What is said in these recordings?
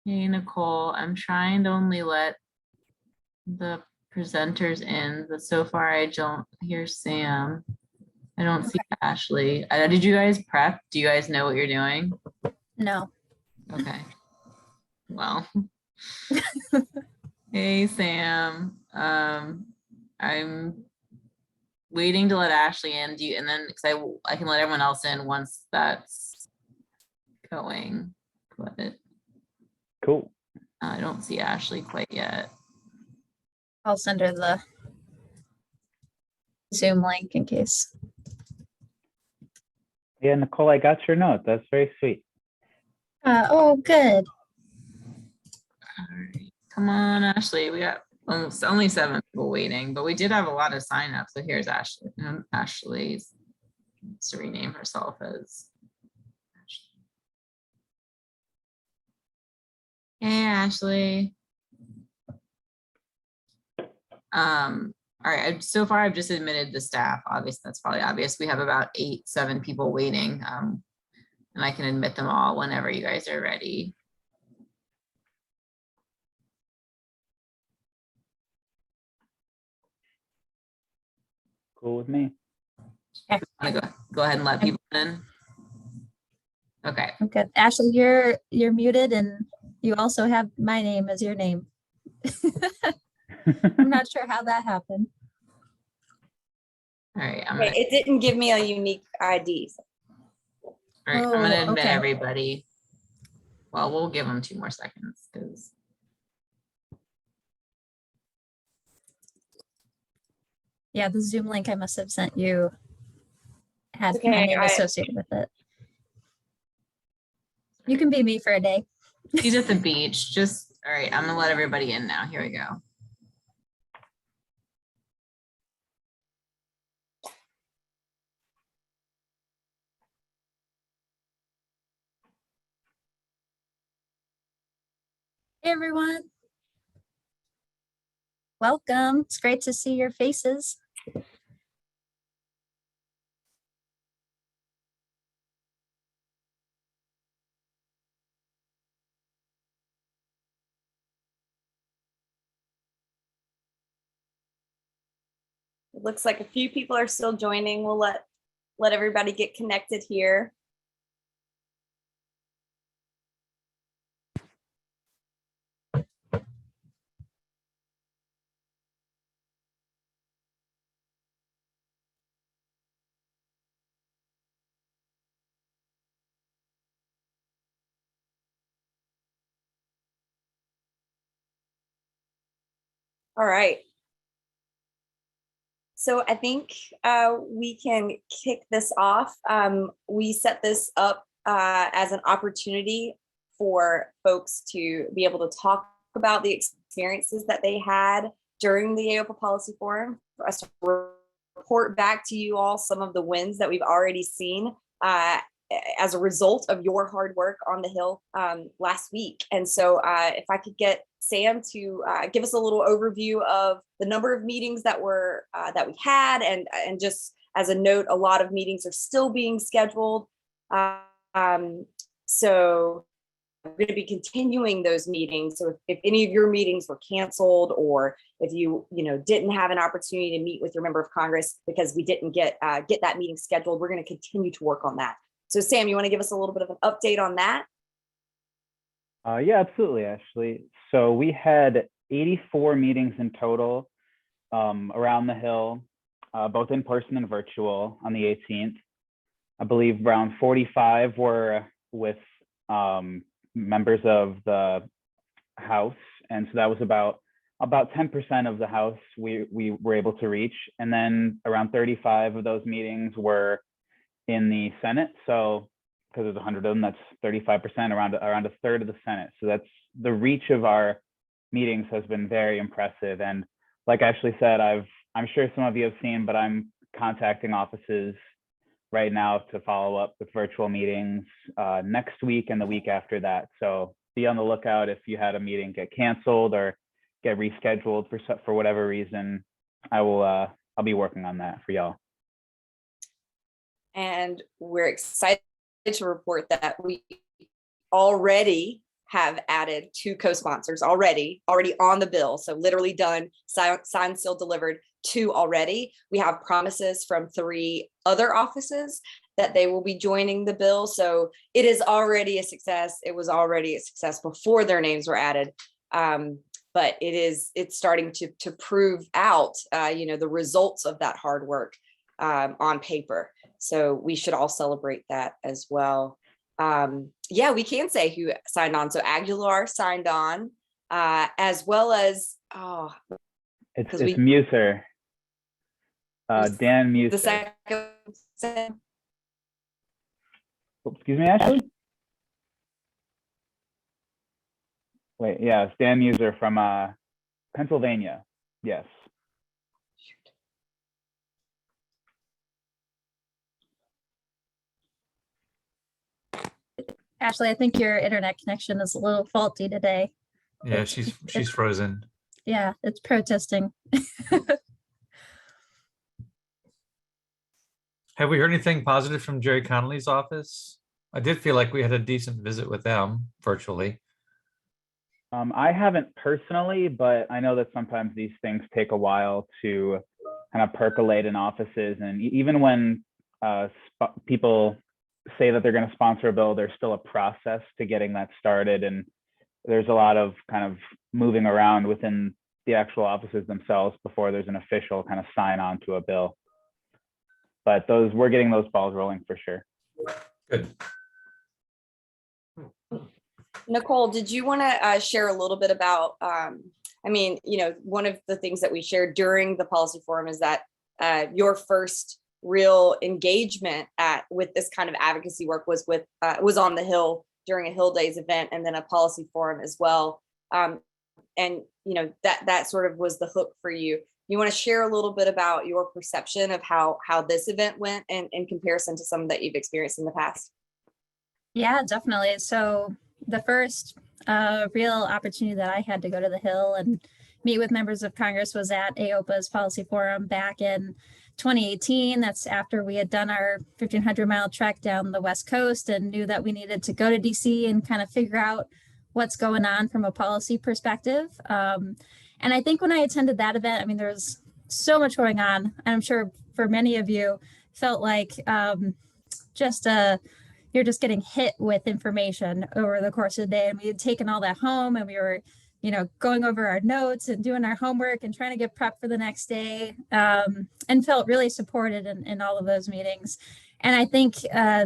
Hey, Nicole, I'm trying to only let the presenters in, but so far I don't hear Sam. I don't see Ashley. Did you guys prep? Do you guys know what you're doing? No. Okay. Well, hey, Sam. I'm waiting to let Ashley in. Do you, and then because I can let everyone else in once that's going. But Cool. I don't see Ashley quite yet. I'll send her the Zoom link in case. Yeah, Nicole, I got your note. That's very sweet. Oh, good. All right. Come on, Ashley. We got almost only 7 people waiting, but we did have a lot of signups. So here's Ashley. Ashley's needs to rename herself as Ashley. Hey, Ashley. All right. So far, I've just admitted the staff. Obviously, that's probably obvious. We have about 7 people waiting, and I can admit them all whenever you guys are ready. Cool with me. Yeah. Go ahead and let people in. Okay. Okay. Ashley, you're muted and you also have my name as your name. I'm not sure how that happened. All right. It didn't give me a unique ID. All right, I'm gonna admit okay. everybody. Well, we'll give them 2 more seconds because. Yeah, the Zoom link I must have sent you had Okay, my name associated with it. You can be me for a day. He's at the beach. All right, I'm gonna let everybody in now. Here we go. Hey, everyone. Welcome. It's great to see your faces. It looks like a few people are still joining. We'll let everybody get connected here. All right. So I think we can kick this off. We set this up as an opportunity for folks to be able to talk about the experiences that they had during the AOPA Policy Forum, for us to report back to you all some of the wins that we've already seen as a result of your hard work on the Hill last week. And so if I could get Sam to give us a little overview of the number of meetings that we had, and just as a note, a lot of meetings are still being scheduled. So we're going to be continuing those meetings. So if any of your meetings were canceled, or if you didn't have an opportunity to meet with your member of Congress because we didn't get that meeting scheduled, we're going to continue to work on that. So Sam, you want to give us a little bit of an update on that? Yeah, absolutely, Ashley. So we had 84 meetings in total around the Hill, both in person and virtual on the 18th. I believe around 45 were with members of the House. And so that was about 10% of the House we were able to reach. And then around 35 of those meetings were in the Senate. So because there's 100 of them, that's 35%, around a third of the Senate. So that's the reach of our meetings has been very impressive. And like Ashley said, I'm sure some of you have seen, but I'm contacting offices right now to follow up with virtual meetings next week and the week after that. So be on the lookout if you had a meeting get canceled or get rescheduled for whatever reason. I'll be working on that for y'all. And we're excited to report that we already have added 2 co-sponsors already on the bill. So literally done, signed, sealed, delivered 2 already. We have promises from 3 other offices that they will be joining the bill. So it is already a success. It was already a success before their names were added. But it's starting to prove out, the results of that hard work on paper. So we should all celebrate that as well. Yeah, we can say who signed on. So Aguilar signed on, as well as, it's Muser. Dan Muser. the second. Excuse me, Ashley? Wait, yeah, it's Dan Muser from Pennsylvania. Yes. Ashley, I think your internet connection is a little faulty today. Yeah, she's frozen. Yeah, it's protesting. Have we heard anything positive from Jerry Connolly's office? I did feel like we had a decent visit with them virtually. I haven't personally, but I know that sometimes these things take a while to kind of percolate in offices. And even when people say that they're going to sponsor a bill, there's still a process to getting that started. And there's a lot of kind of moving around within the actual offices themselves before there's an official kind of sign on to a bill. But we're getting those balls rolling for sure. Good. Nicole, did you want to share a little bit about, one of the things that we shared during the policy forum is that your first real engagement with this kind of advocacy work was on the Hill during a Hill Days event, and then a policy forum as well. And that sort of was the hook for you. You want to share a little bit about your perception of how this event went and in comparison to some that you've experienced in the past? Yeah, definitely. So the first real opportunity that I had to go to the Hill and meet with members of Congress was at AOPA's policy forum back in 2018. That's after we had done our 1,500-mile trek down the West Coast and knew that we needed to go to DC and kind of figure out what's going on from a policy perspective. And I think when I attended that event, there was so much going on. And I'm sure for many of you felt like you're just getting hit with information over the course of the day. And we had taken all that home and we were, going over our notes and doing our homework and trying to get prepped for the next day, and felt really supported in all of those meetings. And I think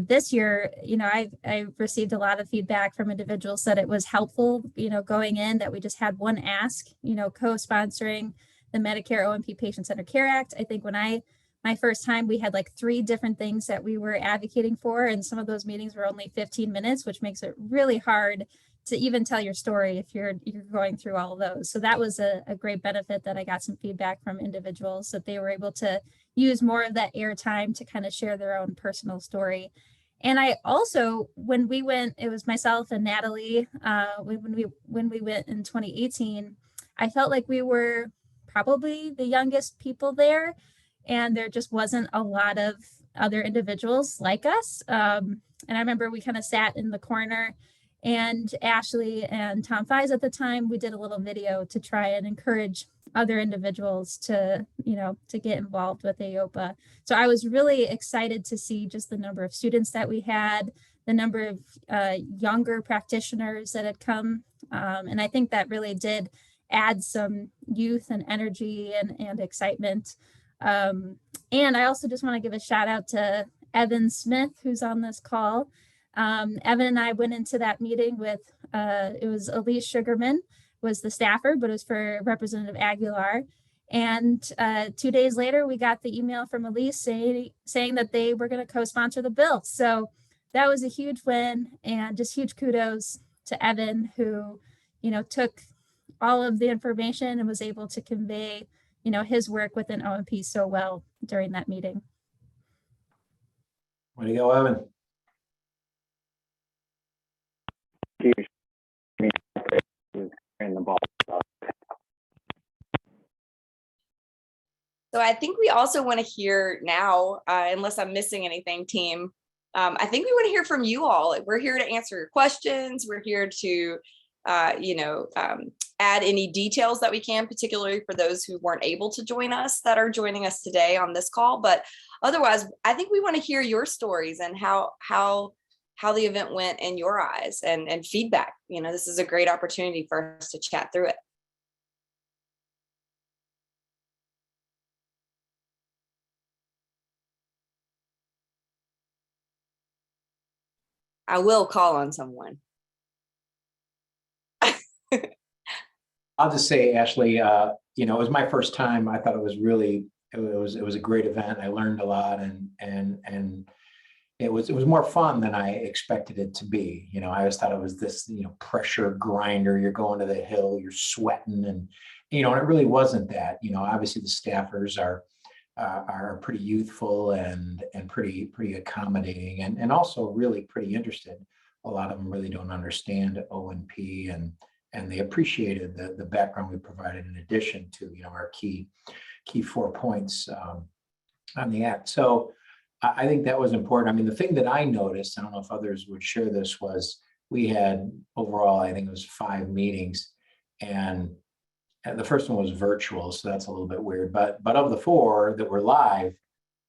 this year, I received a lot of feedback from individuals that it was helpful, going in, that we just had one ask, co-sponsoring the Medicare O&P Patient-Centered Care Act. I think my first time, we had like 3 different things that we were advocating for, and some of those meetings were only 15 minutes, which makes it really hard to even tell your story if you're going through all of those. So that was a great benefit, that I got some feedback from individuals that they were able to use more of that airtime to kind of share their own personal story. And I also, when we went, it was myself and Natalie, when we went in 2018, I felt like we were probably the youngest people there, and there just wasn't a lot of other individuals like us. And I remember we kind of sat in the corner, and Ashley and Tom Fies at the time, we did a little video to try and encourage other individuals to get involved with AOPA. So I was really excited to see just the number of students that we had, the number of younger practitioners that had come. And I think that really did add some youth and energy and excitement. And I also just want to give a shout out to Evan Smith, who's on this call. Evan and I went into that meeting with, it was Elise Sugarman was the staffer, but it was for Representative Aguilar. And 2 days later, we got the email from Elise saying that they were going to co-sponsor the bill. So that was a huge win, and just huge kudos to Evan, who, took all of the information and was able to convey, his work within O&P so well during that meeting. Way to go, Evan. In the ball. So I think we also want to hear now, unless I'm missing anything, team, I think we want to hear from you all. We're here to answer your questions. We're here to add any details that we can, particularly for those who weren't able to join us that are joining us today on this call. But otherwise, I think we want to hear your stories and how the event went in your eyes, and feedback. This is a great opportunity for us to chat through it. I will call on someone. I'll just say, Ashley, it was my first time. I thought it was a great event. I learned a lot, and it was more fun than I expected it to be. I always thought it was this, pressure grinder. You're going to the hill, you're sweating, and it really wasn't that. Obviously the staffers are pretty youthful and pretty accommodating, and also really pretty interested. A lot of them really don't understand O&P, and they appreciated the background we provided in addition to our key 4 points on the act. So I think that was important. I mean, the thing that I noticed, I don't know if others would share this, was we had overall, I think it was 5 meetings, and the first one was virtual, so that's a little bit weird. But of the 4 that were live,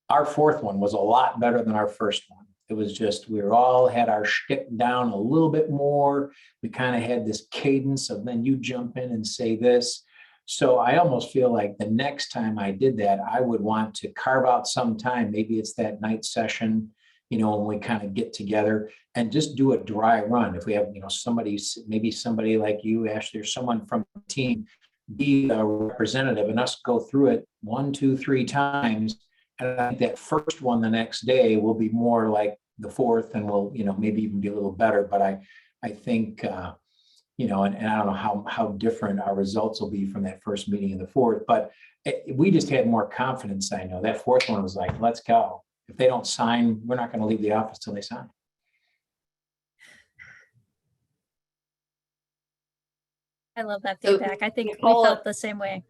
our 4th one was a lot better than our first one. It was just, we all had our shtick down a little bit more. We kind of had this cadence of, then you jump in and say this. So I almost feel like the next time I did that, I would want to carve out some time. Maybe it's that night session, when we kind of get together and just do a dry run. If we have, maybe somebody like you, Ashley, or someone from the team, be a representative and us go through it 1, 2, 3 times. And I think that first one the next day will be more like the 4th, and will, maybe even be a little better. But I think, and I don't know how different our results will be from that first meeting in the 4th, but we just had more confidence. I know that 4th one was like, let's go. If they don't sign, we're not going to leave the office till they sign. I love that So, feedback. I think Nicole- we felt the same way.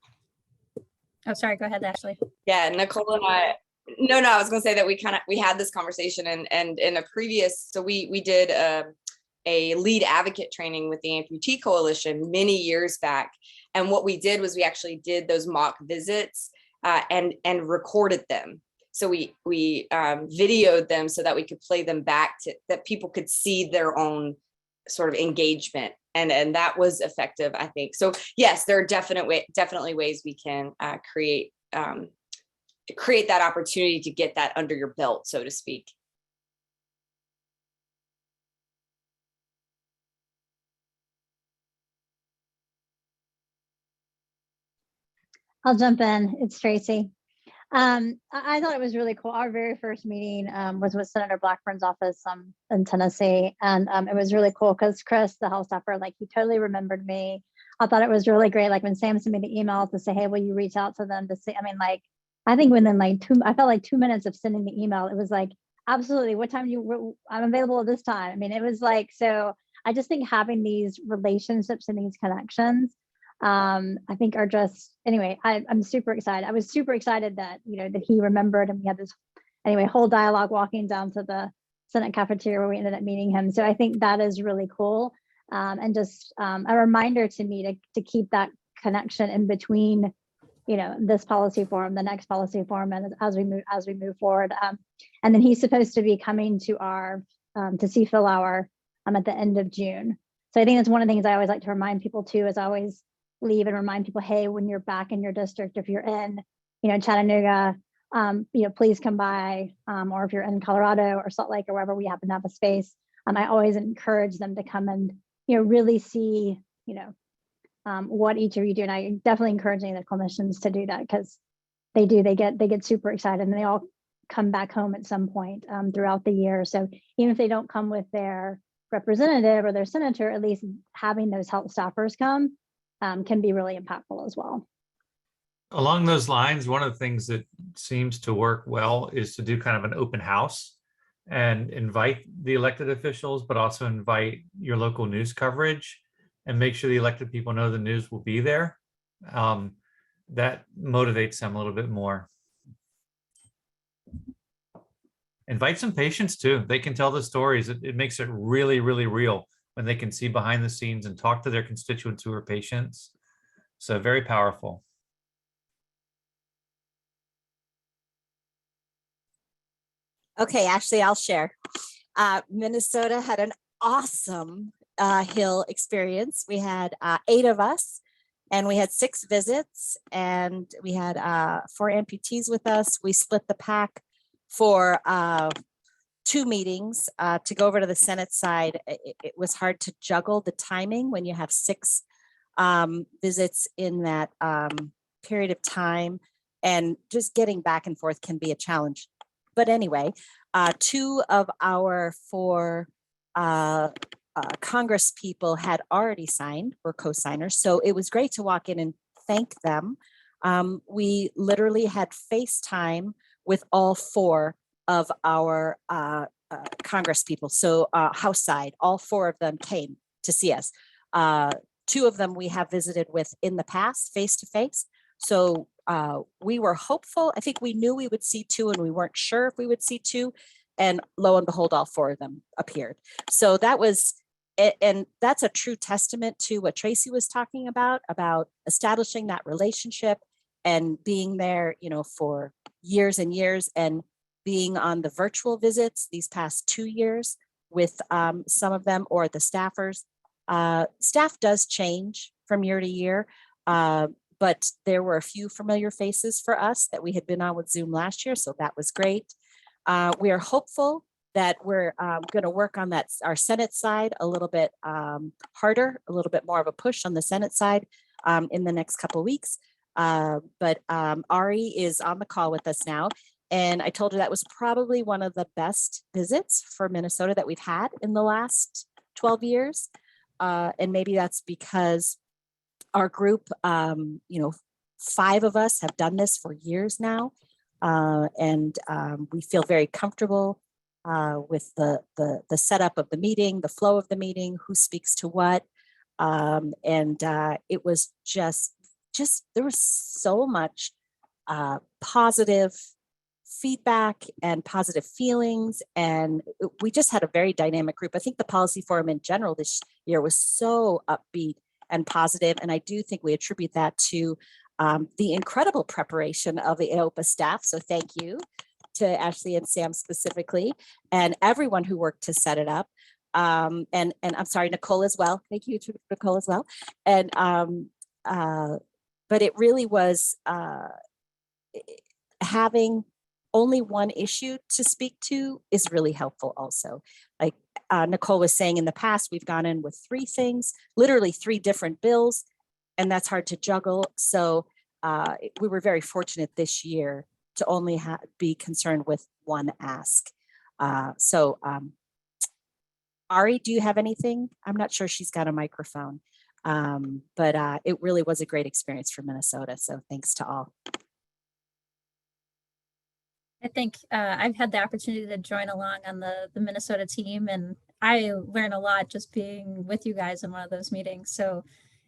Oh, sorry. Go ahead, Ashley. Yeah, Nicole and I. No, I was going to say that we had this conversation, and in a previous, so we did a lead advocate training with the Amputee Coalition many years back, and what we did was we actually did those mock visits and recorded them. So we videoed them so that we could play them back that people could see their own sort of engagement, and that was effective, I think. So yes, there are definitely ways we can create that opportunity to get that under your belt, so to speak. I'll jump in. It's Tracy. I thought it was really cool. Our very first meeting was with Senator Blackburn's office in Tennessee. And it was really cool because Chris, the health staffer, he totally remembered me. I thought it was really great. Like when Sam sent me the email to say, hey, will you reach out to them to see? I mean, I think within I felt like 2 minutes of sending the email, it was like, absolutely, what time I'm available at this time. I mean, it was like, so I just think having these relationships and these connections, I think are just, anyway, I'm super excited. I was super excited that, that he remembered, and we had this, whole dialogue walking down to the Senate cafeteria where we ended up meeting him. So I think that is really cool. And just a reminder to me to keep that connection in between, this policy forum, the next policy forum, and as we move forward. And then he's supposed to be coming to our to see Phil Hour at the end of June. So I think that's one of the things I always like to remind people too, is I always leave and remind people, hey, when you're back in your district, if you're in, Chattanooga, please come by, or if you're in Colorado or Salt Lake or wherever we happen to have a space, I always encourage them to come and, really see, what each of you do. And I definitely encouraging the clinicians to do that, because they get super excited, and they all come back home at some point throughout the year. So even if they don't come with their representative or their senator, at least having those health staffers come can be really impactful as well. Along those lines, one of the things that seems to work well is to do kind of an open house and invite the elected officials, but also invite your local news coverage and make sure the elected people know the news will be there. That motivates them a little bit more. Invite some patients too. They can tell the stories. It makes it really, really real when they can see behind the scenes and talk to their constituents who are patients. So very powerful. Okay, Ashley, I'll share. Minnesota had an awesome Hill experience. We had 8 of us, and we had 6 visits, and we had 4 amputees with us. We split the pack for 2 meetings to go over to the Senate side. It was hard to juggle the timing when you have 6 visits in that period of time, and just getting back and forth can be a challenge. But anyway, 2 of our 4 Congress people had already signed, were co-signers. So it was great to walk in and thank them. We literally had FaceTime with all 4 of our Congress people. So House side, all 4 of them came to see us. 2 of them we have visited with in the past, face to face. So we were hopeful. I think we knew we would see 2 and we weren't sure if we would see 2. And lo and behold, all 4 of them appeared. So that was, and that's a true testament to what Tracy was talking about establishing that relationship and being there, you know, for years and years, and being on the virtual visits these past 2 years with some of them, or the staffers. Staff does change from year to year. But there were a few familiar faces for us that we had been on with Zoom last year, so that was great. We are hopeful that we're going to work on that, our Senate side, a little bit harder, a little bit more of a push on the Senate side in the next couple of weeks. But Ari is on the call with us now, and I told her that was probably one of the best visits for Minnesota that we've had in the last 12 years. And maybe that's because our group, you know, 5 of us have done this for years now, and we feel very comfortable with the setup of the meeting, the flow of the meeting, who speaks to what, and it was just there was so much positive feedback and positive feelings, and we just had a very dynamic group. I think the policy forum in general this year was so upbeat and positive. And I do think we attribute that to the incredible preparation of the AOPA staff. So thank you to Ashley and Sam specifically, and everyone who worked to set it up. And I'm sorry, Nicole as well. Thank you to Nicole as well. And but it really was having only one issue to speak to is really helpful also. Like Nicole was saying, in the past, we've gone in with 3 things, literally 3 different bills, and that's hard to juggle. So we were very fortunate this year to only be concerned with one ask. So Ari, do you have anything? I'm not sure she's got a microphone, but it really was a great experience for Minnesota. So thanks to all. I think I've had the opportunity to join along on the Minnesota team, and I learn a lot just being with you guys in one of those meetings. So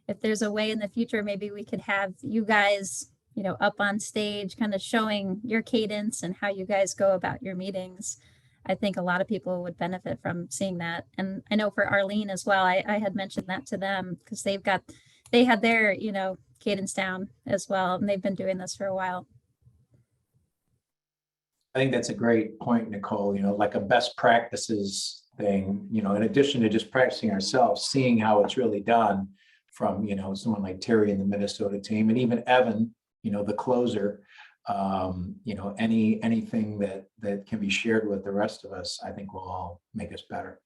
if there's a way in the future, maybe we could have you guys, you know, up on stage, kind of showing your cadence and how you guys go about your meetings. I think a lot of people would benefit from seeing that. And I know for Arlene as well, I had mentioned that to them because they had their, you know, cadence down as well, and they've been doing this for a while. I think that's a great point, Nicole, you know, like a best practices thing, you know, in addition to just practicing ourselves, seeing how it's really done from, you know, someone like Terry in the Minnesota team, and even Evan, you know, the closer, you know, anything that can be shared with the rest of us, I think will all make us better.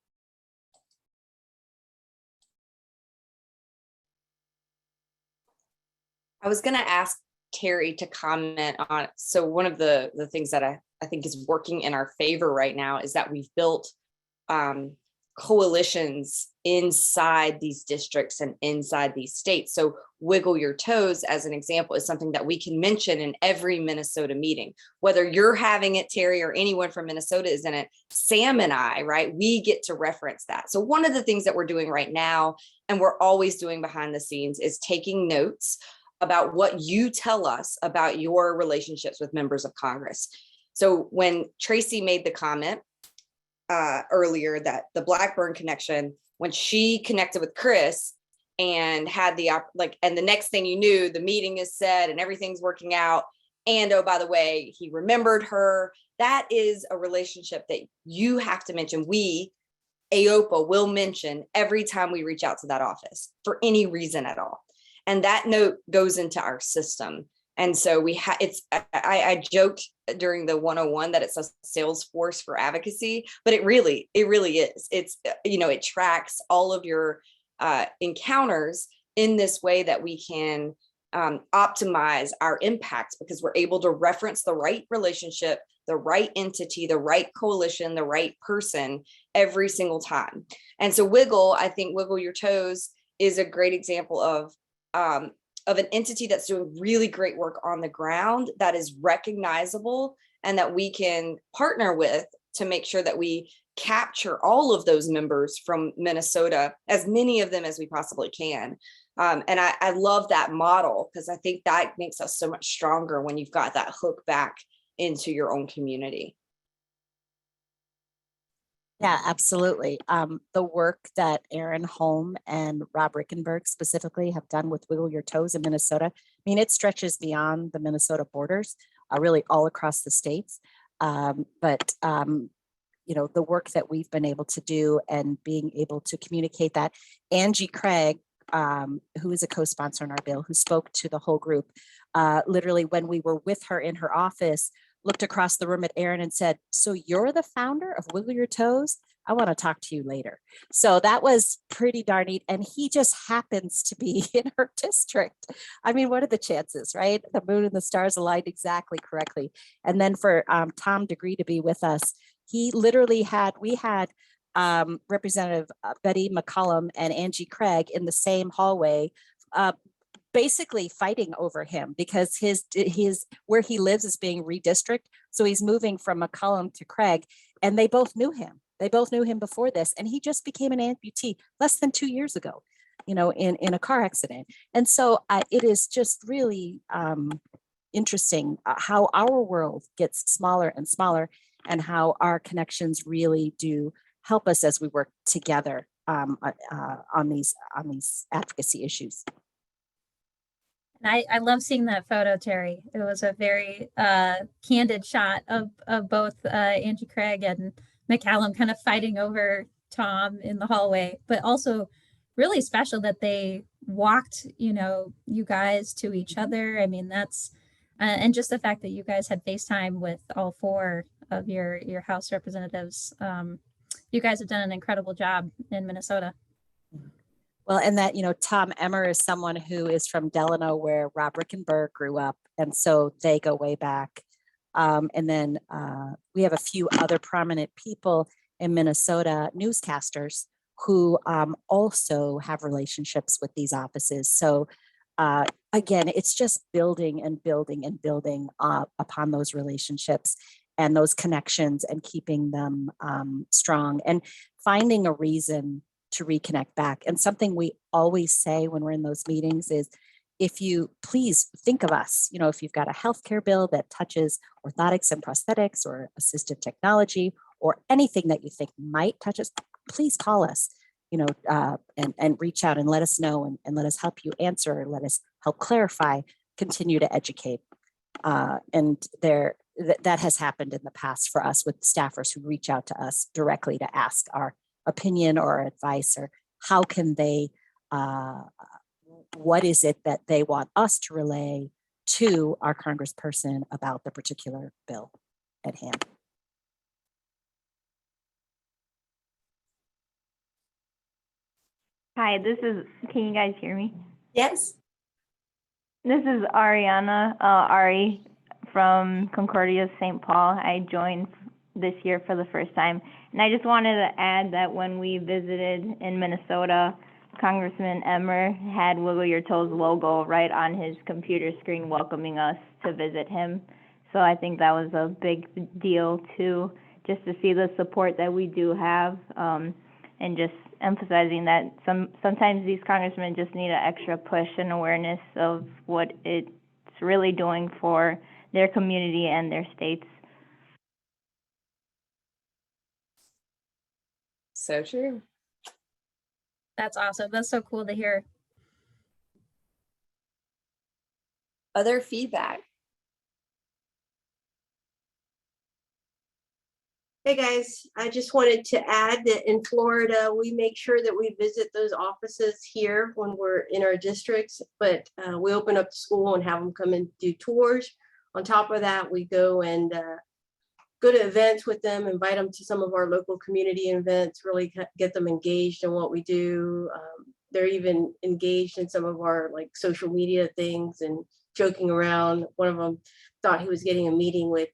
I was going to ask Terry to comment on, so one of the things that I think is working in our favor right now is that we've built coalitions inside these districts and inside these states. So wiggle your toes, as an example, is something that we can mention in every Minnesota meeting, whether you're having it, Terry, or anyone from Minnesota is in it. Sam and I, right, we get to reference that. So one of the things that we're doing right now, and we're always doing behind the scenes, is taking notes about what you tell us about your relationships with members of Congress. So when Tracy made the comment, earlier, that the Blackburn connection, when she connected with Chris and had the and the next thing you knew, the meeting is set and everything's working out. And oh, by the way, he remembered her. That is a relationship that you have to mention. We, AOPA, will mention every time we reach out to that office for any reason at all. And that note goes into our system. And so I joked during the 101 that it's a Salesforce for advocacy, but it really is. It's, it tracks all of your encounters in this way that we can optimize our impact, because we're able to reference the right relationship, the right entity, the right coalition, the right person every single time. And so I think Wiggle Your Toes is a great example of an entity that's doing really great work on the ground, that is recognizable, and that we can partner with to make sure that we capture all of those members from Minnesota, as many of them as we possibly can. And I love that model, because I think that makes us so much stronger when you've got that hook back into your own community. Yeah, absolutely. The work that Aaron Holm and Rob Rickenberg specifically have done with Wiggle Your Toes in Minnesota, I mean, it stretches beyond the Minnesota borders, really all across the states. But the work that we've been able to do and being able to communicate that. Angie Craig, who is a co-sponsor in our bill, who spoke to the whole group, literally when we were with her in her office, looked across the room at Aaron and said, "So you're the founder of Wiggle Your Toes? I want to talk to you later." So that was pretty darn neat. And he just happens to be in her district. I mean, what are the chances, right? The moon and the stars aligned exactly correctly. And then for Tom Degree to be with us, he literally we had Representative Betty McCollum and Angie Craig in the same hallway, basically fighting over him, because his where he lives is being redistricted. So he's moving from McCollum to Craig, and they both knew him. They both knew him before this, and he just became an amputee less than 2 years ago, in a car accident. And so it is just really interesting how our world gets smaller and smaller, and how our connections really do help us as we work together on these advocacy issues. And I love seeing that photo, Terry. It was a very candid shot of both Angie Craig and McCallum kind of fighting over Tom in the hallway, but also really special that they walked, you guys to each other. I mean, that's, and just the fact that you guys had FaceTime with all four of your House representatives. You guys have done an incredible job in Minnesota. Well, and that, Tom Emmer is someone who is from Delano, where Rob Rickenberg grew up. And so they go way back. And then we have a few other prominent people in Minnesota, newscasters, who also have relationships with these offices. So again, it's just building and building and building upon those relationships and those connections, and keeping them strong, and finding a reason to reconnect back. And something we always say when we're in those meetings is, if you please think of us, if you've got a healthcare bill that touches orthotics and prosthetics or assistive technology, or anything that you think might touch us, please call us, and reach out and let us know, and let us help you answer, let us help clarify, continue to educate. And that has happened in the past for us with staffers who reach out to us directly to ask our opinion or advice, or how can they, what is it that they want us to relay to our congressperson about the particular bill at hand. Hi, can you guys hear me? Yes. This is Ari from Concordia, St. Paul. I joined this year for the first time. And I just wanted to add that when we visited in Minnesota, Congressman Emmer had Wiggle Your Toes logo right on his computer screen welcoming us to visit him. So I think that was a big deal too, just to see the support that we do have, and just emphasizing that sometimes these congressmen just need an extra push and awareness of what it's really doing for their community and their states. So true. That's awesome. That's so cool to hear. Other feedback. Hey guys, I just wanted to add that in Florida, we make sure that we visit those offices here when we're in our districts, but we open up the school and have them come and do tours. On top of that, we go and go to events with them, invite them to some of our local community events, really get them engaged in what we do. They're even engaged in some of our like social media things and joking around. One of them thought he was getting a meeting with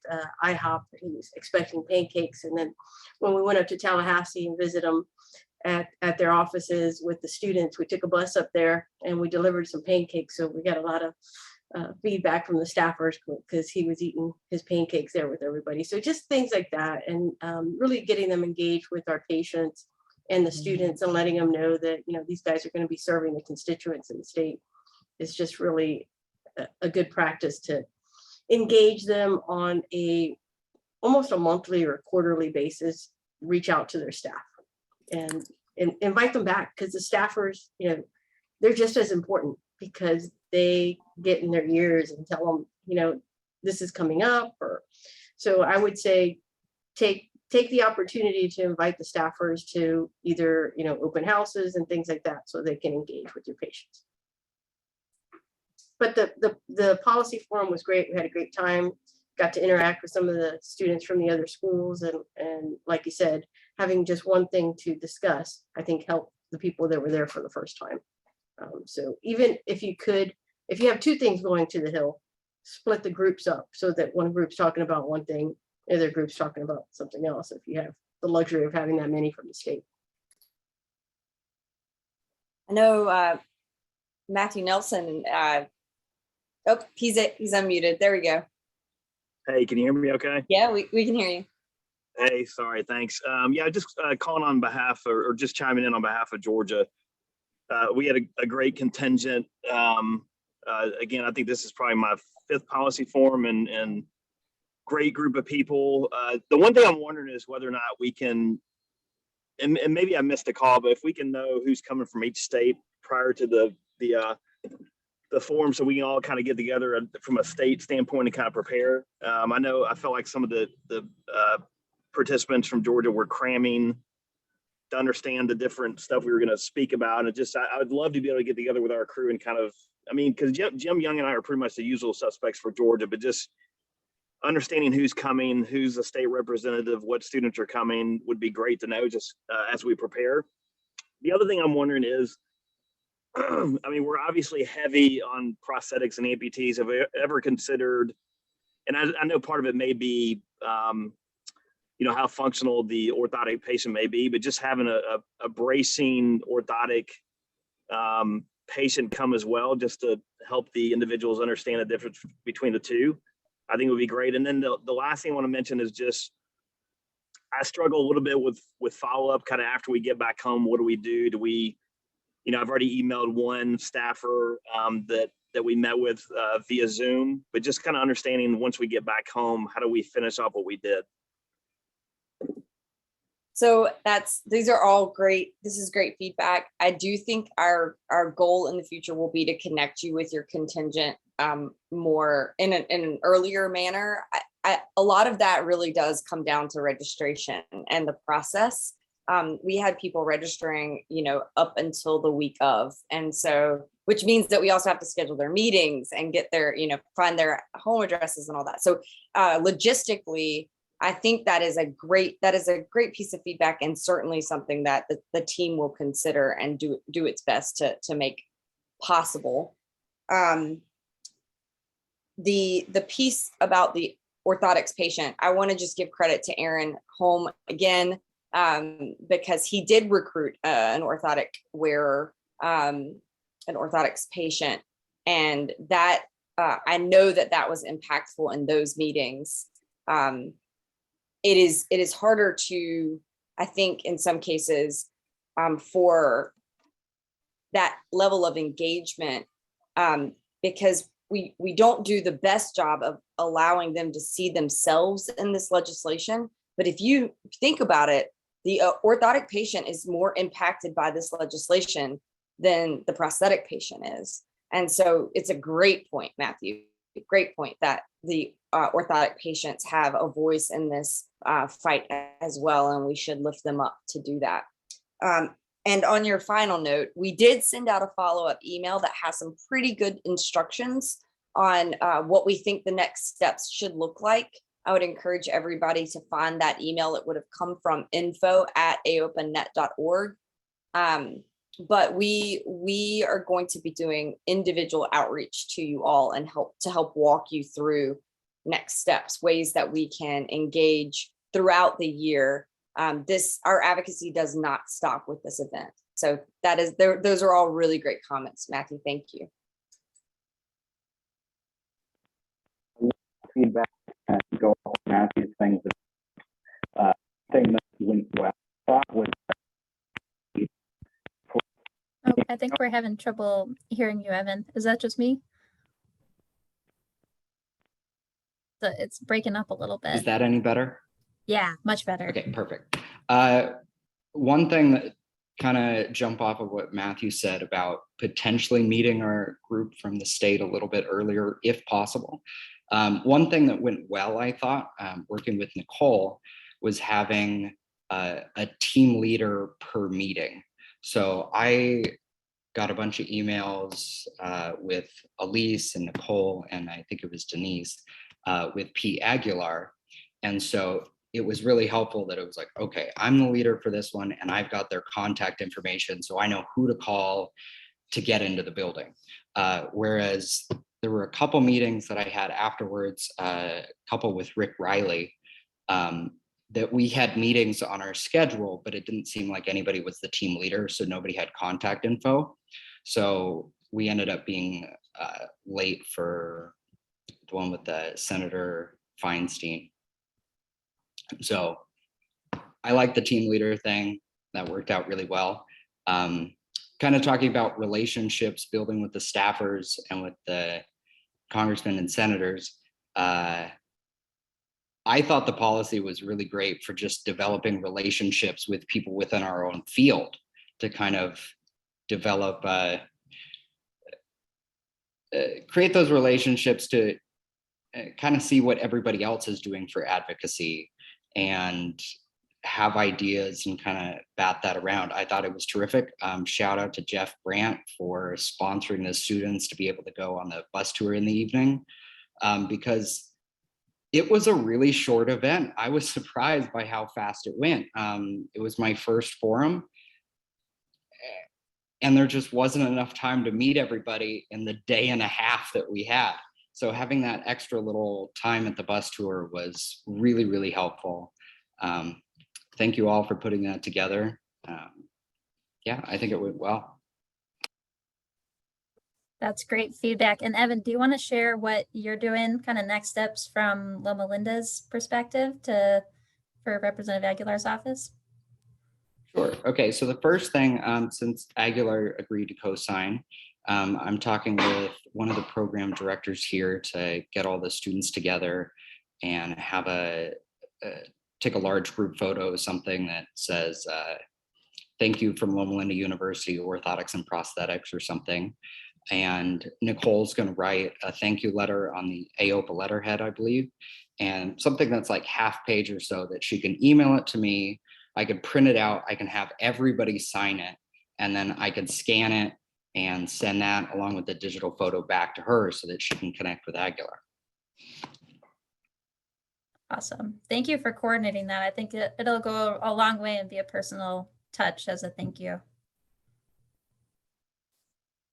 IHOP. He was expecting pancakes. And then when we went up to Tallahassee and visit them at their offices with the students, we took a bus up there and we delivered some pancakes. So we got a lot of feedback from the staffers because he was eating his pancakes there with everybody. So just things like that, and really getting them engaged with our patients and the students and letting them know that, you know, these guys are going to be serving the constituents in the state. It's just really a good practice to engage them on almost a monthly or quarterly basis, reach out to their staff and invite them back, because the staffers, you know, they're just as important because they get in their ears and tell them, you know, this is coming up. Or so I would say take the opportunity to invite the staffers to either, you know, open houses and things like that so they can engage with your patients. But the policy forum was great. We had a great time, got to interact with some of the students from the other schools, and like you said, having just one thing to discuss, I think helped the people that were there for the first time. So even if you have two things going to the Hill, split the groups up so that one group's talking about one thing, the other group's talking about something else, if you have the luxury of having that many from the state. I know Matthew Nelson, oh, he's unmuted. There we go. Hey, can you hear me okay? Yeah, we can hear you. Hey, sorry, thanks. Yeah, just calling on behalf or just chiming in on behalf of Georgia. We had a great contingent. Again, I think this is probably my 5th policy forum and great group of people. The one thing I'm wondering is whether or not we can, and maybe I missed a call, but if we can know who's coming from each state prior to the forum, so we can all kind of get together from a state standpoint and kind of prepare. I felt like some of the participants from Georgia were cramming to understand the different stuff we were going to speak about. And I would love to be able to get together with our crew and kind of, I mean, because Jim Young and I are pretty much the usual suspects for Georgia, but just understanding who's coming, who's the state representative, what students are coming would be great to know just as we prepare. The other thing I'm wondering is, I mean, we're obviously heavy on prosthetics and amputees. Have we ever considered, and I know part of it may be, you know, how functional the orthotic patient may be, but just having a bracing orthotic patient come as well, just to help the individuals understand the difference between the two, I think would be great. And then the last thing I want to mention is just, I struggle a little bit with follow-up kind of after we get back home. What do we do? Do we, you know, I've already emailed one staffer that we met with via Zoom, but just kind of understanding once we get back home, how do we finish off what we did? So these are all great. This is great feedback. I do think our goal in the future will be to connect you with your contingent more in an earlier manner. A lot of that really does come down to registration and the process. We had people registering, you know, up until the week of, and so, which means that we also have to schedule their meetings and get their, you know, find their home addresses and all that. So logistically, I think that is a great piece of feedback, and certainly something that the team will consider and do its best to make possible. The piece about the orthotics patient, I want to just give credit to Aaron Holm again, because he did recruit an orthotic wearer, an orthotics patient, and that I know that was impactful in those meetings. It is harder to, I think, in some cases, for that level of engagement, because we don't do the best job of allowing them to see themselves in this legislation. But if you think about it, the orthotic patient is more impacted by this legislation than the prosthetic patient is. And so it's a great point, Matthew, great point that the orthotic patients have a voice in this fight as well, and we should lift them up to do that. And on your final note, we did send out a follow-up email that has some pretty good instructions on what we think the next steps should look like. I would encourage everybody to find that email. It would have come from info@aopanet.org. But we are going to be doing individual outreach to you all and help walk you through next steps, ways that we can engage throughout the year. Our advocacy does not stop with this event. So those are all really great comments, Matthew. Thank you. Feedback and go on Matthew's things. Thing that went well was. Oh, I think we're having trouble hearing you, Evan. Is that just me? It's breaking up a little bit. Is that any better? Yeah, much better. Okay, perfect. One thing that kind of jump off of what Matthew said about potentially meeting our group from the state a little bit earlier, if possible. One thing that went well, I thought, working with Nicole, was having a team leader per meeting. So I got a bunch of emails with Elise and Nicole, and I think it was Denise, with Pete Aguilar. And so it was really helpful that it was like, okay, I'm the leader for this one, and I've got their contact information, so I know who to call to get into the building. Whereas there were a couple meetings that I had afterwards, a couple with Rick Riley, that we had meetings on our schedule, but it didn't seem like anybody was the team leader, so nobody had contact info. So we ended up being late for the one with the Senator Feinstein. So I like the team leader thing. That worked out really well. Kind of talking about relationships, building with the staffers and with the congressmen and senators. I thought the policy was really great for just developing relationships with people within our own field to kind of develop, create those relationships to kind of see what everybody else is doing for advocacy and have ideas and kind of bat that around. I thought it was terrific. Shout out to Jeff Brandt for sponsoring the students to be able to go on the bus tour in the evening, because it was a really short event. I was surprised by how fast it went. It was my first forum, and there just wasn't enough time to meet everybody in the day and a half that we had. So having that extra little time at the bus tour was really, really helpful. Thank you all for putting that together. Yeah, I think it went well. That's great feedback. And Evan, do you want to share what you're doing, kind of next steps from Loma Linda's perspective for Representative Aguilar's office? Sure. Okay, so the first thing, since Aguilar agreed to co-sign, I'm talking with one of the program directors here to get all the students together and have take a large group photo, something that says, thank you from Loma Linda University, Orthotics and Prosthetics or something. And Nicole's going to write a thank you letter on the AOPA letterhead, I believe, and something that's like half page or so that she can email it to me. I could print it out. I can have everybody sign it, and then I could scan it and send that along with the digital photo back to her so that she can connect with Aguilar. Awesome. Thank you for coordinating that. I think it'll go a long way and be a personal touch as a thank you.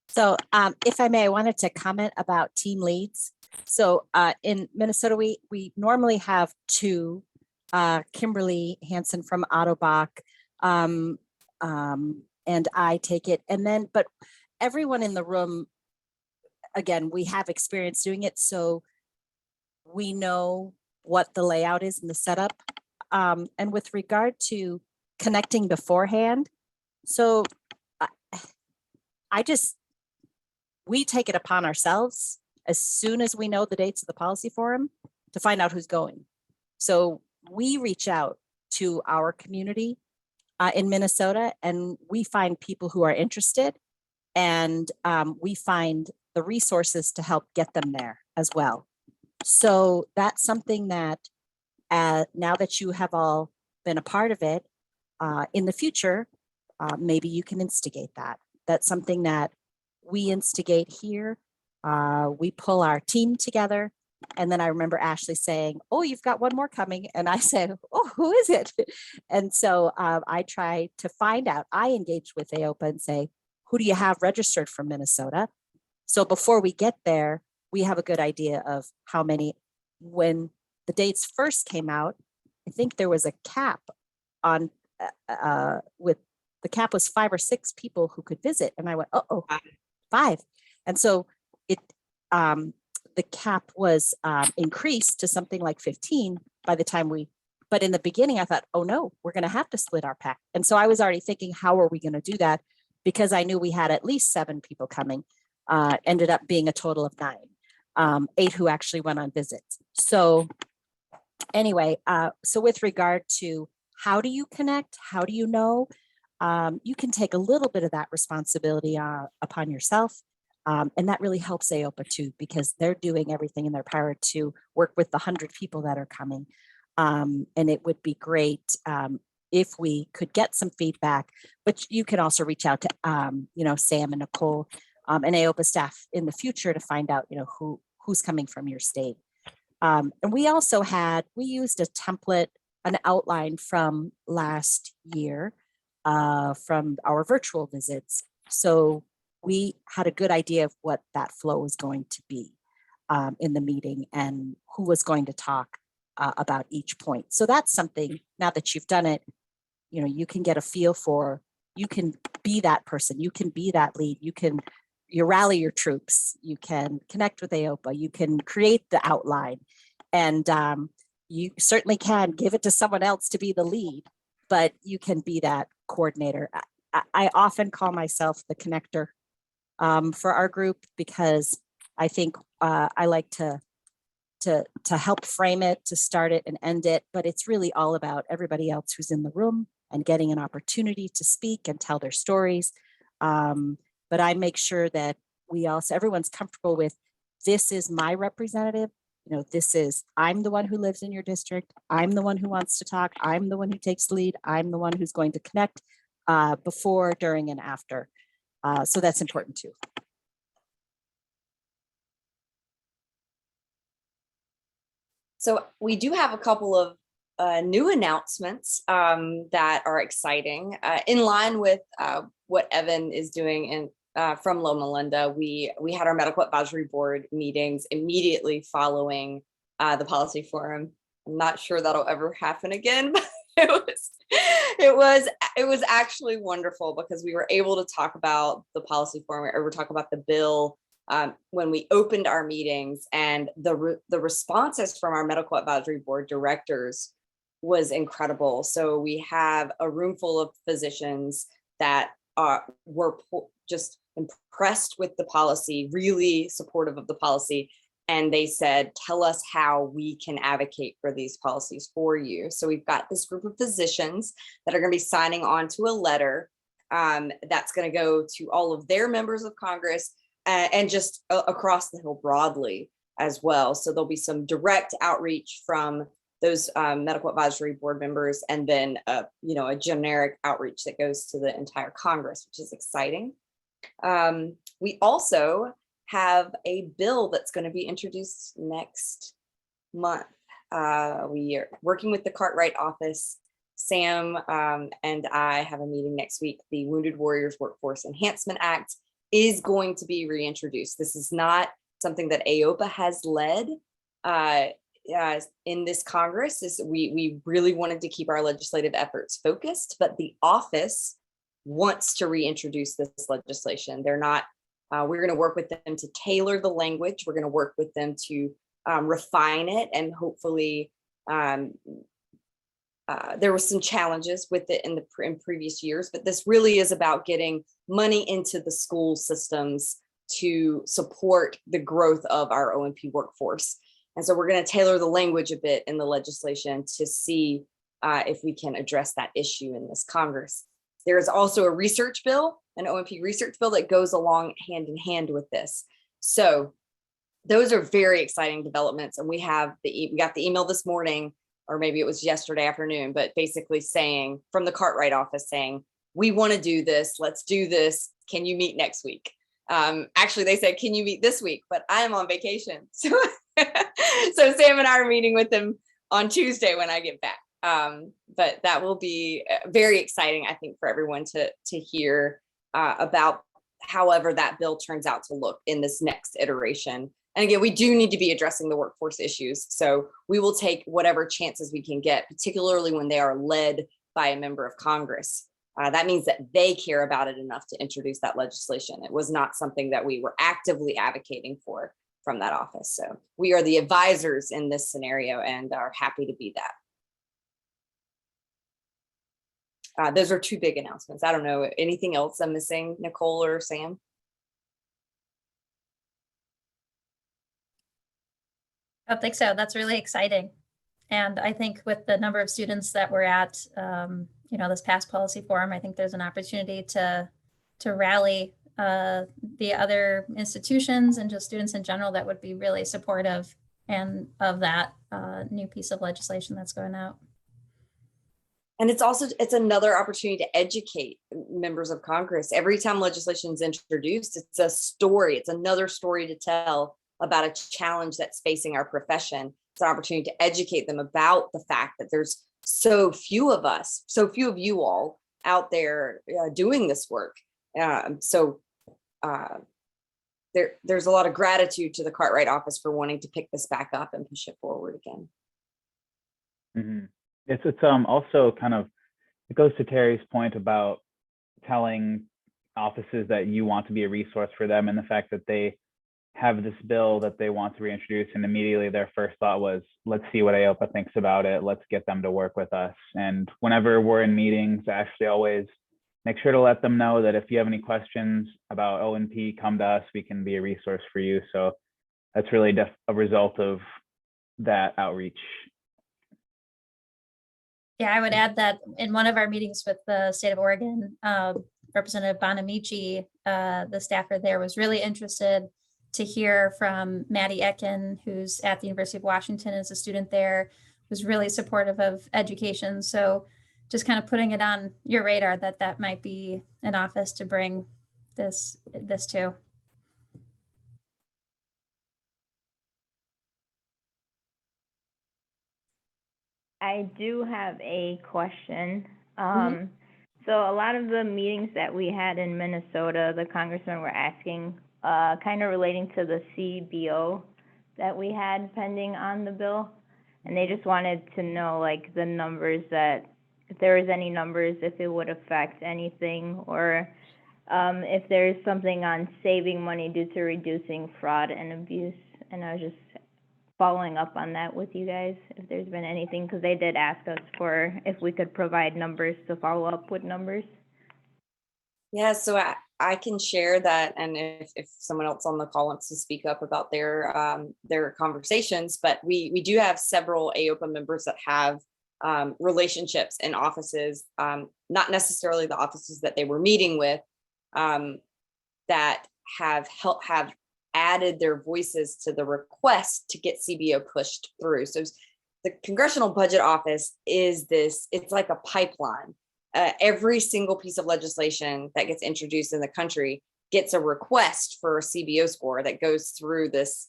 So if I may, I wanted to comment about team leads. So in Minnesota, we normally have two, Kimberly Hansen from AOPA, and I take it. And then, but everyone in the room, again, we have experience doing it. So we know what the layout is and the setup. And with regard to connecting beforehand, so we take it upon ourselves as soon as we know the dates of the policy forum to find out who's going. So we reach out to our community in Minnesota, and we find people who are interested, and we find the resources to help get them there as well. So that's something that now that you have all been a part of it, in the future, maybe you can instigate that. That's something that we instigate here. We pull our team together. And then I remember Ashley saying, oh, you've got one more coming. And I said, oh, who is it? And so I try to find out. I engage with AOPA and say, who do you have registered from Minnesota? So before we get there, we have a good idea of how many. When the dates first came out, I think there was a cap on with the cap was 5 or 6 people who could visit. And I went, oh, 5. And so it the cap was increased to something like 15 by the time but in the beginning I thought, oh no, we're going to have to split our pack. And so I was already thinking, how are we going to do that? Because I knew we had at least 7 people coming, ended up being a total of 9, 8 who actually went on visits. So anyway, so with regard to how do you connect? How do you know? You can take a little bit of that responsibility upon yourself. And that really helps AOPA too, because they're doing everything in their power to work with the 100 people that are coming. And it would be great if we could get some feedback, but you can also reach out to, Sam and Nicole and AOPA staff in the future to find out, who's coming from your state. And we also we used a template, an outline from last year from our virtual visits. So we had a good idea of what that flow was going to be in the meeting and who was going to talk about each point. So that's something, now that you've done it, you can get a feel for, you can be that person, you can be that lead, you rally your troops, you can connect with AOPA, you can create the outline, and you certainly can give it to someone else to be the lead, but you can be that coordinator. I often call myself the connector for our group, because I think I like to help frame it, to start it and end it, but it's really all about everybody else who's in the room and getting an opportunity to speak and tell their stories. But I make sure that everyone's comfortable with, this is my representative. I'm the one who lives in your district. I'm the one who wants to talk. I'm the one who takes the lead. I'm the one who's going to connect before, during, and after. So that's important too. So we do have a couple of new announcements that are exciting. In line with what Evan is doing from Loma Linda, we had our medical advisory board meetings immediately following the policy forum. I'm not sure that'll ever happen again, but it was actually wonderful, because we were able to talk about the policy forum, or talk about the bill when we opened our meetings, and the responses from our medical advisory board directors was incredible. So we have a room full of physicians that were just impressed with the policy, really supportive of the policy. And they said, tell us how we can advocate for these policies for you. So we've got this group of physicians that are going to be signing on to a letter that's going to go to all of their members of Congress and just across the Hill broadly as well. So there'll be some direct outreach from those medical advisory board members, and then a generic outreach that goes to the entire Congress, which is exciting. We also have a bill that's going to be introduced next month. We are working with the Cartwright office. Sam and I have a meeting next week. The Wounded Warriors Workforce Enhancement Act is going to be reintroduced. This is not something that AOPA has led in this Congress. We really wanted to keep our legislative efforts focused, but the office wants to reintroduce this legislation. They're not, we're going to work with them to tailor the language. We're going to work with them to refine it, and hopefully there were some challenges with it in previous years, but this really is about getting money into the school systems to support the growth of our OMP workforce. And so we're going to tailor the language a bit in the legislation to see if we can address that issue in this Congress. There is also a research bill, an OMP research bill that goes along hand in hand with this. So those are very exciting developments. And we got the email this morning, or maybe it was yesterday afternoon, but basically saying from the Cartwright office saying, we want to do this. Let's do this. Can you meet next week? Actually, they said, can you meet this week? But I am on vacation. So, so Sam and I are meeting with them on Tuesday when I get back. But that will be very exciting, I think, for everyone to hear about however that bill turns out to look in this next iteration. And again, we do need to be addressing the workforce issues. So we will take whatever chances we can get, particularly when they are led by a member of Congress. That means that they care about it enough to introduce that legislation. It was not something that we were actively advocating for from that office. So we are the advisors in this scenario and are happy to be that. Those are two big announcements. I don't know, anything else I'm missing, Nicole or Sam? I don't think so. That's really exciting. And I think with the number of students that were at, this past policy forum, I think there's an opportunity to rally the other institutions and just students in general that would be really supportive and of that new piece of legislation that's going out. And it's another opportunity to educate members of Congress. Every time legislation is introduced, it's a story. It's another story to tell about a challenge that's facing our profession. It's an opportunity to educate them about the fact that there's so few of us, so few of you all out there doing this work. There's a lot of gratitude to the Cartwright office for wanting to pick this back up and push it forward again. Mm-hmm. It's also kind of, it goes to Terry's point about telling offices that you want to be a resource for them, and the fact that they have this bill that they want to reintroduce, and immediately their first thought was, let's see what AOPA thinks about it. Let's get them to work with us. And whenever we're in meetings, Ashley always make sure to let them know that if you have any questions about ONP, come to us. We can be a resource for you. So that's really a result of that outreach. Yeah, I would add that in one of our meetings with the state of Oregon, Representative Bonamici, the staffer there, was really interested to hear from Maddie Ekin, who's at the University of Washington as a student there, was really supportive of education. So just kind of putting it on your radar that might be an office to bring this to. I do have a question. So a lot of the meetings that we had in Minnesota, the congressmen were asking, kind of relating to the CBO that we had pending on the bill. And they just wanted to know, like, the numbers, that if there was any numbers, if it would affect anything, or if there's something on saving money due to reducing fraud and abuse. And I was just following up on that with you guys, if there's been anything, because they did ask us for if we could provide numbers to follow up with numbers. Yeah, so I can share that, and if someone else on the call wants to speak up about their conversations, but we do have several AOPA members that have relationships in offices, not necessarily the offices that they were meeting with, that have added their voices to the request to get CBO pushed through. So the Congressional Budget Office it's like a pipeline. Every single piece of legislation that gets introduced in the country gets a request for a CBO score that goes through this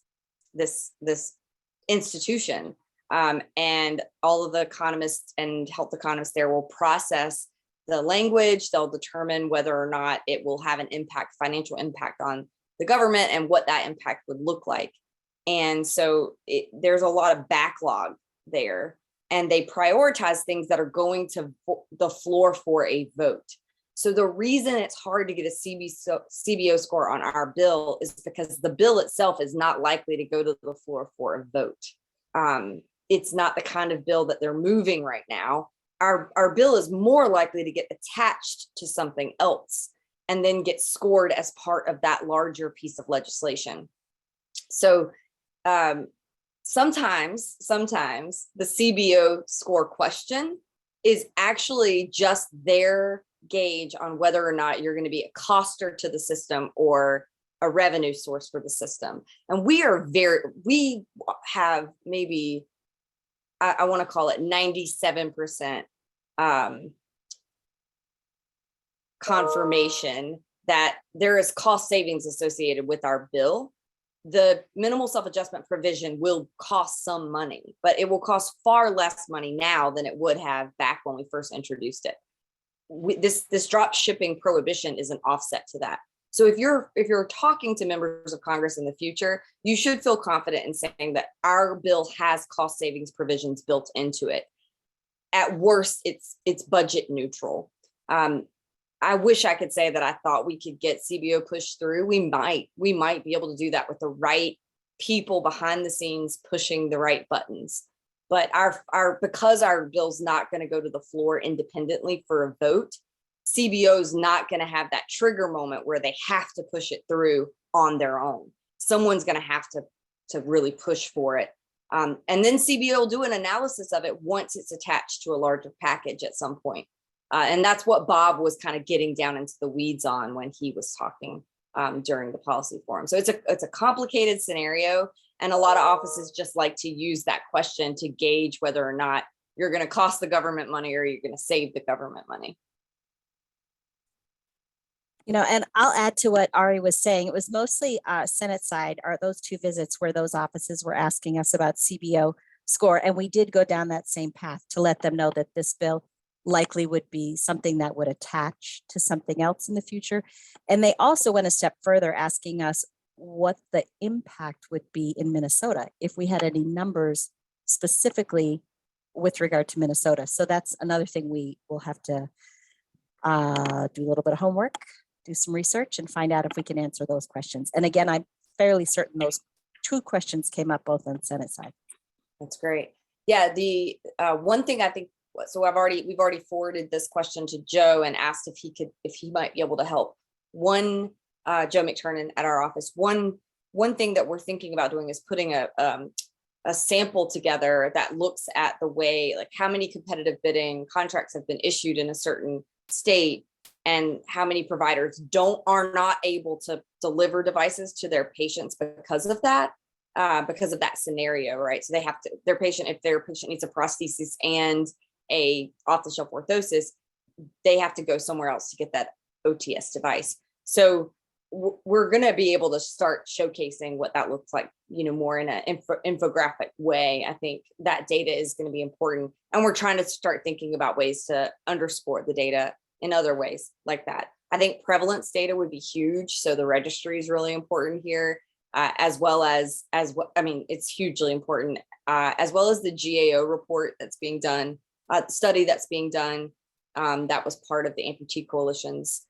institution. And all of the economists and health economists there will process the language. They'll determine whether or not it will have an impact, financial impact on the government, and what that impact would look like. And so there's a lot of backlog there, and they prioritize things that are going to the floor for a vote. So the reason it's hard to get a CBO score on our bill is because the bill itself is not likely to go to the floor for a vote. It's not the kind of bill that they're moving right now. Our bill is more likely to get attached to something else and then get scored as part of that larger piece of legislation. So sometimes the CBO score question is actually just their gauge on whether or not you're going to be a coster to the system or a revenue source for the system. And we have maybe, I want to call it 97% confirmation that there is cost savings associated with our bill. The minimal self-adjustment provision will cost some money, but it will cost far less money now than it would have back when we first introduced it. This drop shipping prohibition is an offset to that. So if you're talking to members of Congress in the future, you should feel confident in saying that our bill has cost savings provisions built into it. At worst, it's budget neutral. I wish I could say that I thought we could get CBO pushed through. We might be able to do that with the right people behind the scenes pushing the right buttons. But because our bill's not going to go to the floor independently for a vote, CBO is not going to have that trigger moment where they have to push it through on their own. Someone's going to have to really push for it. And then CBO will do an analysis of it once it's attached to a larger package at some point. And that's what Bob was kind of getting down into the weeds on when he was talking during the policy forum. So it's a complicated scenario. And a lot of offices just like to use that question to gauge whether or not you're going to cost the government money or you're going to save the government money. And I'll add to what Ari was saying. It was mostly Senate side, are those two visits where those offices were asking us about CBO score. And we did go down that same path to let them know that this bill likely would be something that would attach to something else in the future. And they also went a step further, asking us what the impact would be in Minnesota if we had any numbers specifically with regard to Minnesota. So that's another thing we will have to do a little bit of homework, do some research, and find out if we can answer those questions. And again, I'm fairly certain those two questions came up both on Senate side. That's great. Yeah, the one thing I think, so we've already forwarded this question to Joe and asked if he might be able to help. Joe McTurnan at our office. One thing that we're thinking about doing is putting a sample together that looks at the way, like how many competitive bidding contracts have been issued in a certain state and how many providers are not able to deliver devices to their patients because of that scenario, right? So they have to, if their patient needs a prosthesis and a off-the-shelf orthosis, they have to go somewhere else to get that OTS device. So we're going to be able to start showcasing what that looks like, more in an infographic way. I think that data is going to be important. And we're trying to start thinking about ways to underscore the data in other ways like that. I think prevalence data would be huge. So the registry is really important here, as well as it's hugely important, as well as the GAO report that's being done, study that's being done, that was part of the Amputee Coalition's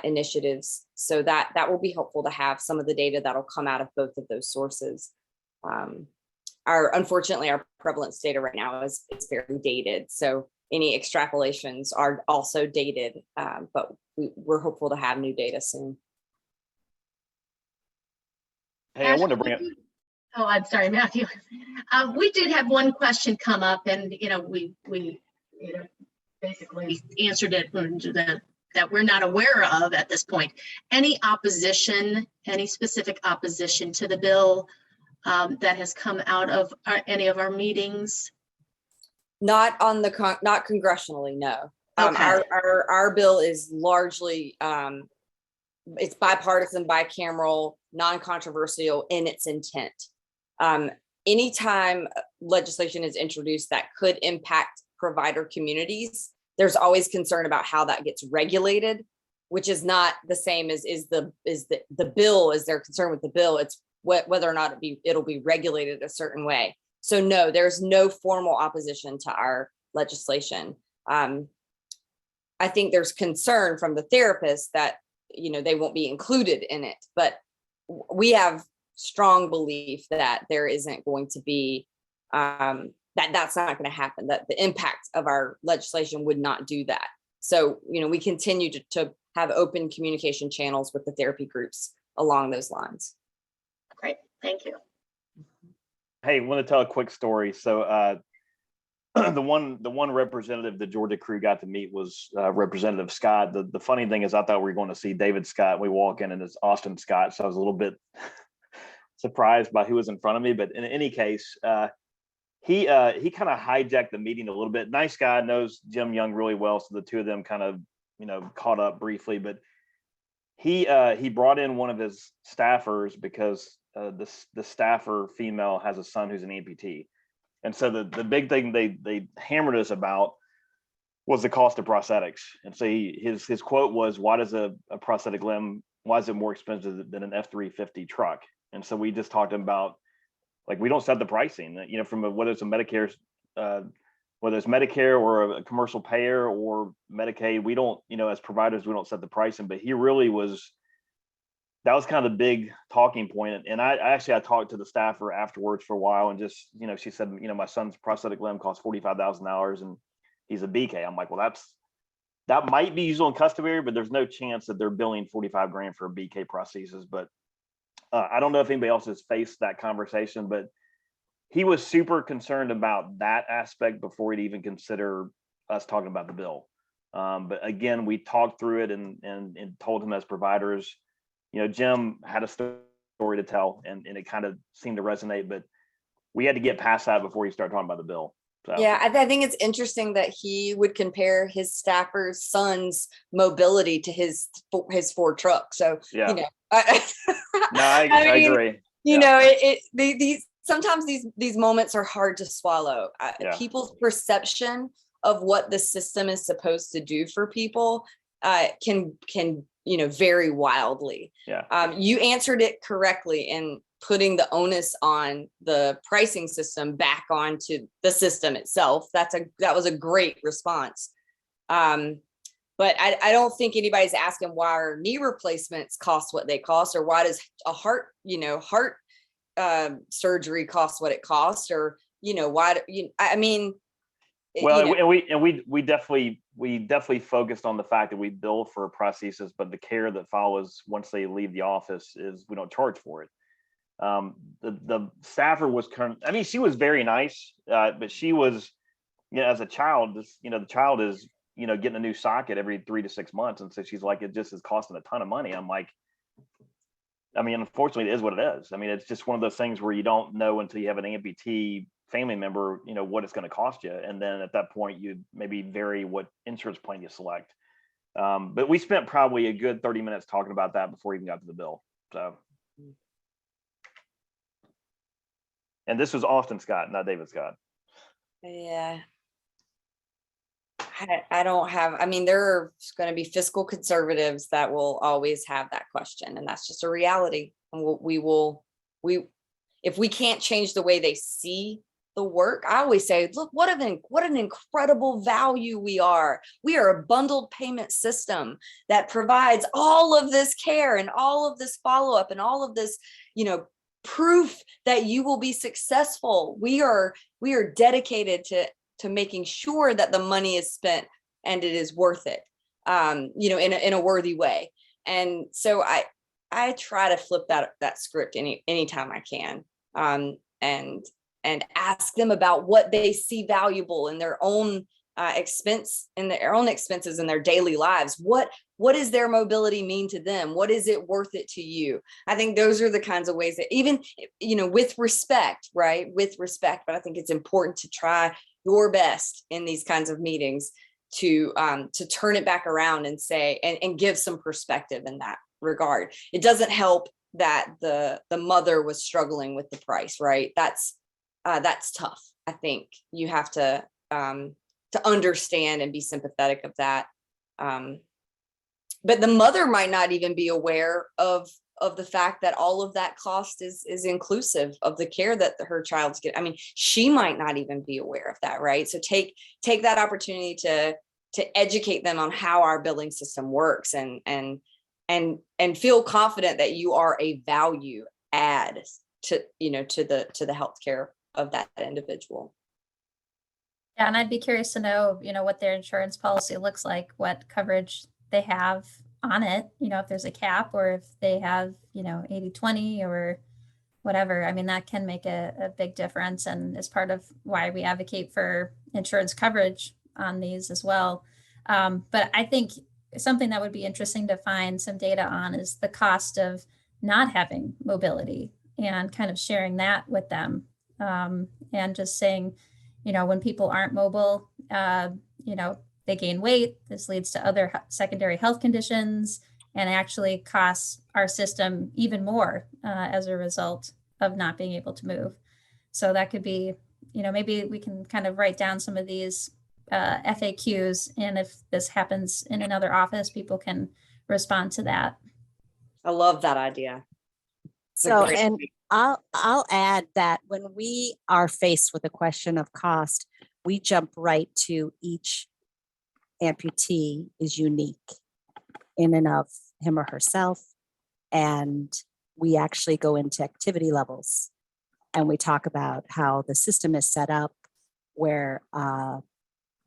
initiatives. So that will be helpful to have some of the data that'll come out of both of those sources. Unfortunately, our prevalence data right now is fairly dated. So any extrapolations are also dated, but we're hopeful to have new data soon. Hey, I want to bring up. Oh, I'm sorry, Matthew. We did have one question come up, and we basically answered it that we're not aware of at this point. Any specific opposition to the bill that has come out of any of our meetings? Not congressionally, no. Okay. Our bill is largely it's bipartisan, bicameral, non-controversial in its intent. Anytime legislation is introduced that could impact provider communities, there's always concern about how that gets regulated, which is not the same as the bill. Is their concern with the bill? It's whether or not it'll be regulated a certain way. So no, there's no formal opposition to our legislation. I think there's concern from the therapists that they won't be included in it, but we have strong belief that there isn't going to be that's not going to happen, that the impact of our legislation would not do that. So we continue to have open communication channels with the therapy groups along those lines. Great, thank you. Hey, I want to tell a quick story. So the one representative the Georgia crew got to meet was Representative Scott. The funny thing is, I thought we were going to see David Scott. We walk in and it's Austin Scott, so I was a little bit surprised by who was in front of me. But in any case, he kind of hijacked the meeting a little bit. Nice guy, knows Jim Young really well, so the two of them kind of caught up briefly. But he brought in one of his staffers because the staffer female has a son who's an amputee. And so the big thing they hammered us about was the cost of prosthetics. And so his quote was, why does a prosthetic limb, why is it more expensive than an F-350 truck? And so we just talked about, like, we don't set the pricing, from whether it's a Medicare, whether it's Medicare or a commercial payer or Medicaid, we don't, as providers, we don't set the pricing. But he really that was kind of the big talking point. And I talked to the staffer afterwards for a while, and just, she said, my son's prosthetic limb costs $45,000 and he's a BK. I'm like, well, that might be usual and customary, but there's no chance that they're billing 45 grand for a BK prosthesis. But I don't know if anybody else has faced that conversation, but he was super concerned about that aspect before he'd even consider us talking about the bill. But again, we talked through it and told him, as providers, Jim had a story to tell, and it kind of seemed to resonate, but we had to get past that before he started talking about the bill. So. Yeah, I think it's interesting that he would compare his staffer's son's mobility to his Ford truck. So, yeah. I mean, agree. These sometimes these moments are hard to swallow. People's perception of what the system is supposed to do for people can vary wildly. You answered it correctly in putting the onus on the pricing system back onto the system itself. That was a great response. But I don't think anybody's asking why our knee replacements cost what they cost, or why does a heart surgery cost what it costs, or why. I mean, well, we definitely focused on the fact that we bill for a prosthesis, but the care that follows once they leave the office is we don't charge for it. The staffer was she was very nice, but she was, as a child, the child is, getting a new socket every 3 to 6 months. And so she's like, it just is costing a ton of money. I'm like, unfortunately, it is what it is. It's just one of those things where you don't know until you have an amputee family member, what it's going to cost you. And then at that point, you maybe vary what insurance plan you select. But we spent probably a good 30 minutes talking about that before we even got to the bill. So. And this was Austin Scott, not David Scott. Yeah. I don't have, there's going to be fiscal conservatives that will always have that question. And that's just a reality. And if we can't change the way they see the work, I always say, look, what an incredible value we are. We are a bundled payment system that provides all of this care and all of this follow-up and all of this, proof that you will be successful. We are dedicated to making sure that the money is spent and it is worth it, in a worthy way. And so I try to flip that script anytime I can, and ask them about what they see valuable in their own expenses in their daily lives. What does their mobility mean to them? What is it worth it to you? I think those are the kinds of ways that, even, with respect, right? With respect, but I think it's important to try your best in these kinds of meetings to turn it back around and say, and give some perspective in that regard. It doesn't help that the mother was struggling with the price, right? That's tough. I think you have to understand and be sympathetic of that. But the mother might not even be aware of the fact that all of that cost is inclusive of the care that her child's getting. She might not even be aware of that, right? So take that opportunity to educate them on how our billing system works, and feel confident that you are a value add to the healthcare of that individual. Yeah, and I'd be curious to know, what their insurance policy looks like, what coverage they have on it, if there's a cap, or if they have, 80/20 or whatever. That can make a big difference, and is part of why we advocate for insurance coverage on these as well. But I think something that would be interesting to find some data on is the cost of not having mobility, and kind of sharing that with them. And just saying, when people aren't mobile, they gain weight. This leads to other secondary health conditions, and actually costs our system even more as a result of not being able to move. So that could be, maybe we can kind of write down some of these FAQs, and if this happens in another office, people can respond to that. I love that idea. It's a So, great and I'll add that when we are faced with a question of cost, we jump right to each amputee is unique in and of him or herself. And we actually go into activity levels, and we talk about how the system is set up where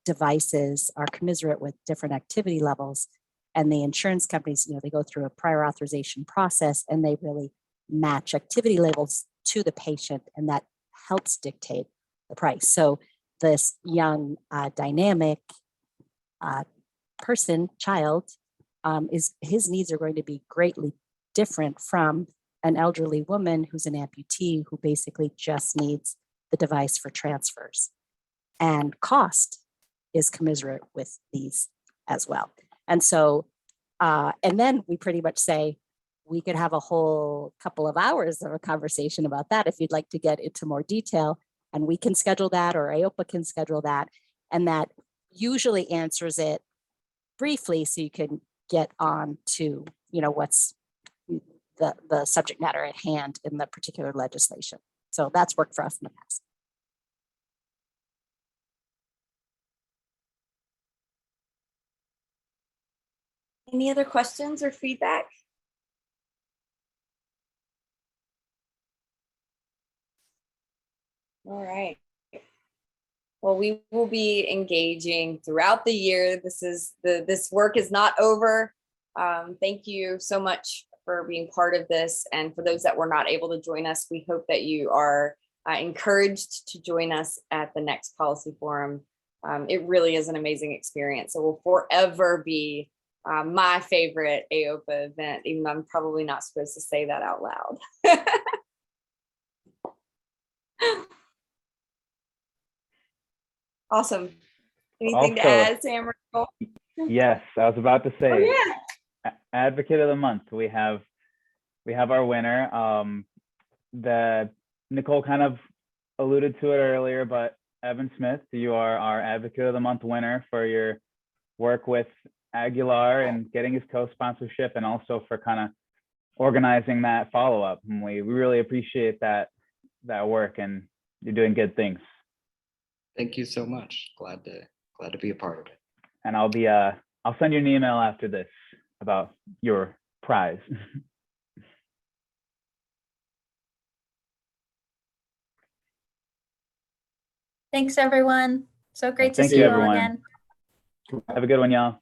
devices are commensurate with different activity levels. And the insurance companies, they go through a prior authorization process, and they really match activity levels to the patient, and that helps dictate the price. So this young dynamic child, his needs are going to be greatly different from an elderly woman who's an amputee who basically just needs the device for transfers. And cost is commensurate with these as well. And so, and then we pretty much say, we could have a whole couple of hours of a conversation about that if you'd like to get into more detail, and we can schedule that, or AOPA can schedule that. And that usually answers it briefly, so you can get on to, what's the subject matter at hand in the particular legislation. So that's worked for us in the past. Any other questions or feedback? All right. Well, we will be engaging throughout the year. This work is not over. Thank you so much for being part of this. And for those that were not able to join us, we hope that you are encouraged to join us at the next policy forum. It really is an amazing experience. It will forever be my favorite AOPA event, even though I'm probably not supposed to say that out loud. Awesome. Anything to add, Sam? Yes, I was about to say. Oh, yeah. Advocate of the month. We have our winner. Nicole kind of alluded to it earlier, but Evan Smith, you are our Advocate of the Month winner for your work with Aguilar and getting his co-sponsorship, and also for kind of organizing that follow-up. And we really appreciate that work, and you're doing good things. Thank you so much. Glad to be a part of it. And I'll send you an email after this about your prize. Thanks, everyone. So great to Thank see you, you all everyone. again. Have a good one, y'all.